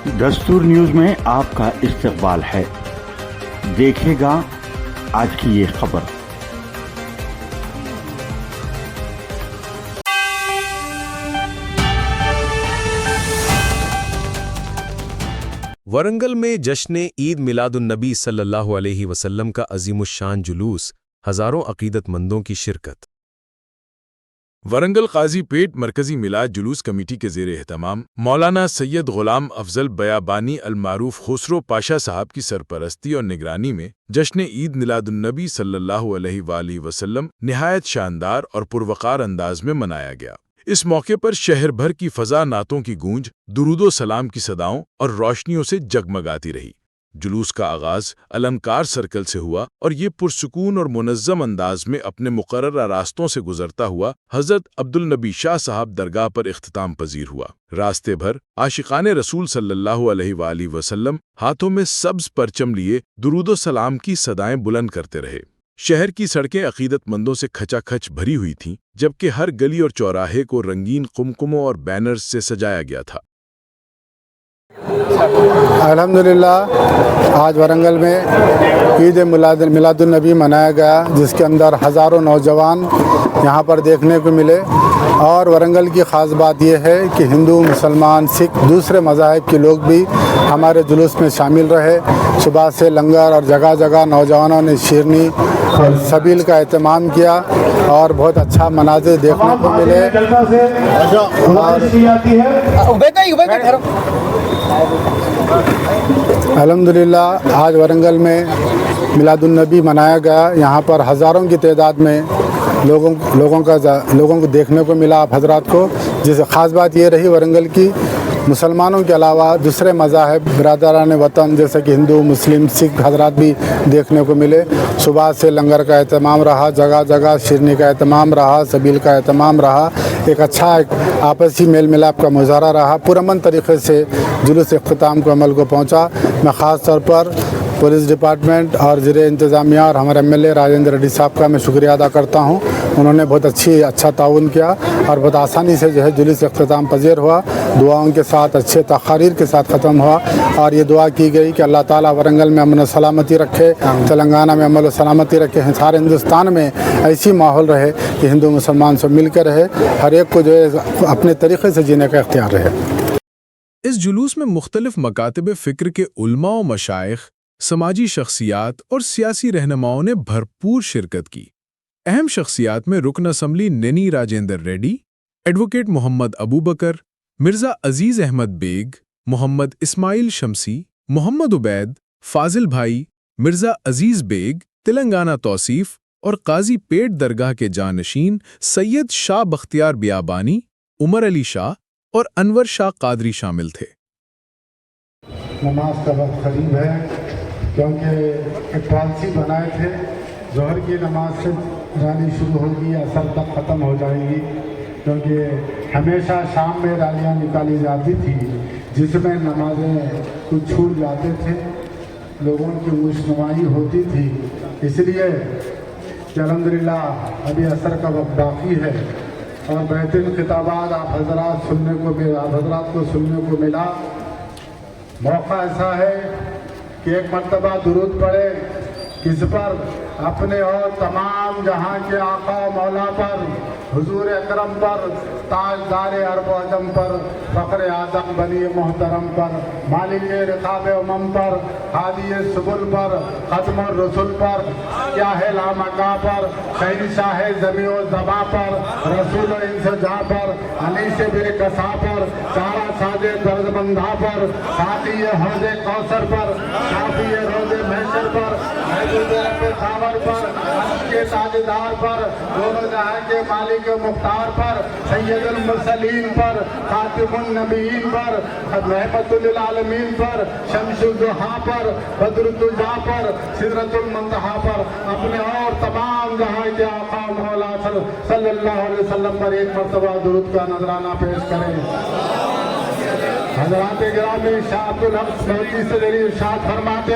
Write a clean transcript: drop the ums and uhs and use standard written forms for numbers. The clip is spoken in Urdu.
دستور نیوز میں آپ کا استقبال ہے۔ دیکھے گا آج کی یہ خبر۔ ورنگل میں جشن عید میلاد النبی صلی اللہ علیہ وسلم کا عظیم الشان جلوس، ہزاروں عقیدت مندوں کی شرکت۔ ورنگل قاضی پیٹ مرکزی میلاد جلوس کمیٹی کے زیر اہتمام مولانا سید غلام افضل بیابانی المعروف خسرو پاشا صاحب کی سرپرستی اور نگرانی میں جشن عید میلاد النبی صلی اللہ علیہ وآلہ وسلم نہایت شاندار اور پروقار انداز میں منایا گیا۔ اس موقع پر شہر بھر کی فضا نعتوں کی گونج، درود و سلام کی صداؤں اور روشنیوں سے جگمگاتی رہی۔ جلوس کا آغاز النکار سرکل سے ہوا اور یہ پرسکون اور منظم انداز میں اپنے مقررہ راستوں سے گزرتا ہوا حضرت عبدالنبی شاہ صاحب درگاہ پر اختتام پذیر ہوا۔ راستے بھر عاشقان رسول صلی اللہ علیہ وآلہ وسلم ہاتھوں میں سبز پرچم لیے درود و سلام کی صدائیں بلند کرتے رہے۔ شہر کی سڑکیں عقیدت مندوں سے کھچا کھچ بھری ہوئی تھیں، جبکہ ہر گلی اور چوراہے کو رنگین قمقموں اور بینرز سے سجایا گیا تھا۔ الحمدللہ آج ورنگل میں عید میلاد النبی منایا گیا، جس کے اندر ہزاروں نوجوان یہاں پر دیکھنے کو ملے۔ اور ورنگل کی خاص بات یہ ہے کہ ہندو، مسلمان، سکھ، دوسرے مذاہب کے لوگ بھی ہمارے جلوس میں شامل رہے۔ صبح سے لنگر اور جگہ جگہ نوجوانوں نے شیرنی اور سبیل کا اہتمام کیا اور بہت اچھا مناظر دیکھنے کو ملے۔ الحمدللہ آج ورنگل میں میلاد النبی منایا گیا۔ یہاں پر ہزاروں کی تعداد میں لوگوں کو دیکھنے کو ملا آپ حضرات کو۔ جس خاص بات یہ رہی ورنگل کی، مسلمانوں کے علاوہ دوسرے مذاہب برادران وطن جیسے کہ ہندو، مسلم، سکھ حضرات بھی دیکھنے کو ملے۔ صبح سے لنگر کا اہتمام رہا، جگہ جگہ شیرنی کا اہتمام رہا، سبیل کا اہتمام رہا۔ ایک اچھا آپسی میل ملاپ کا مظاہرہ رہا۔ پرامن طریقے سے جلوس اختتام کو عمل کو پہنچا۔ میں خاص طور پر پولیس ڈپارٹمنٹ اور زیر انتظامیہ اور ہمارے M L A Rajender Reddy صاحب کا میں شکریہ ادا کرتا ہوں۔ انہوں نے بہت اچھا تعاون کیا اور بہت آسانی سے جلوس اختتام پذیر ہوا۔ دعاؤں کے ساتھ، اچھے تقاریر کے ساتھ ختم ہوا اور یہ دعا کی گئی کہ اللہ تعالیٰ ورنگل میں امن و سلامتی رکھے، تلنگانہ میں امن و سلامتی رکھے، سارے ہندوستان میں ایسی ماحول رہے کہ ہندو مسلمان سب مل کر رہے، ہر ایک کو اپنے طریقے سے جینے کا اختیار رہے۔ اس جلوس میں مختلف مکاتب فکر کے علماء و مشائخ، سماجی شخصیات اور سیاسی رہنماؤں نے بھرپور شرکت کی۔ اہم شخصیات میں رکن اسمبلی نینی راجندر ریڈی، ایڈوکیٹ محمد ابو بکر، مرزا عزیز احمد بیگ، محمد اسماعیل شمسی، محمد عبید، فاضل بھائی، مرزا عزیز بیگ، تلنگانہ توصیف اور قاضی پیٹ درگاہ کے جانشین سید شاہ بختیار بیابانی، عمر علی شاہ اور انور شاہ قادری شامل تھے۔ نماز کا وقت قریب ہے، کیونکہ ایک پالیسی بنائے تھے ظہر کی نماز سے رانی شروع ہوگی، اثر تک ختم ہو جائے گی، کیونکہ ہمیشہ شام میں ریلیاں نکالی جاتی تھی جس میں نمازیں کچھ چھوٹ جاتے تھے، لوگوں کی خوشنمائی ہوتی تھی۔ اس لیے کہ الحمدللہ ابھی اثر کا وقت باقی ہے اور بہترین خطابات آپ حضرات کو سننے کو ملا۔ موقع ایسا ہے کہ ایک مرتبہ درود پڑھے کس پر؟ اپنے اور تمام جہاں کے آقا و مولا پر، حضور اکرم پر، تاجدار عرب و عجم پر، فخر اعظم بنی محترم پر، مالک رقاب امم پر، ہادی سبل پر، ختم الرسل پر، کیا ہے لامکا پر، شہنشاہ زمین و زباں پر، رسول انسجا پر، علی سے بے کسا پر، سارا ساز درد بندھا پر، ساتھی حوض کوثر پر، شافی روز محشر پر، خاور پر، عرش کے تاجدار پر، دونوں جہاں کے مالک مختار پر، سید المرسلین پر، خاتم النبیین پر، رحمت للعالمین پر، شمس الضحیٰ پر، بدر الدجا پر، سدرۃ المنتہا پر، اپنے اور تمام جہاں کے آقا مولا صلی اللہ علیہ وسلم پر ایک مرتبہ درود کا نذرانہ پیش کریں۔ حضرات گرامی شاعت الحق سے ارشاد فرماتے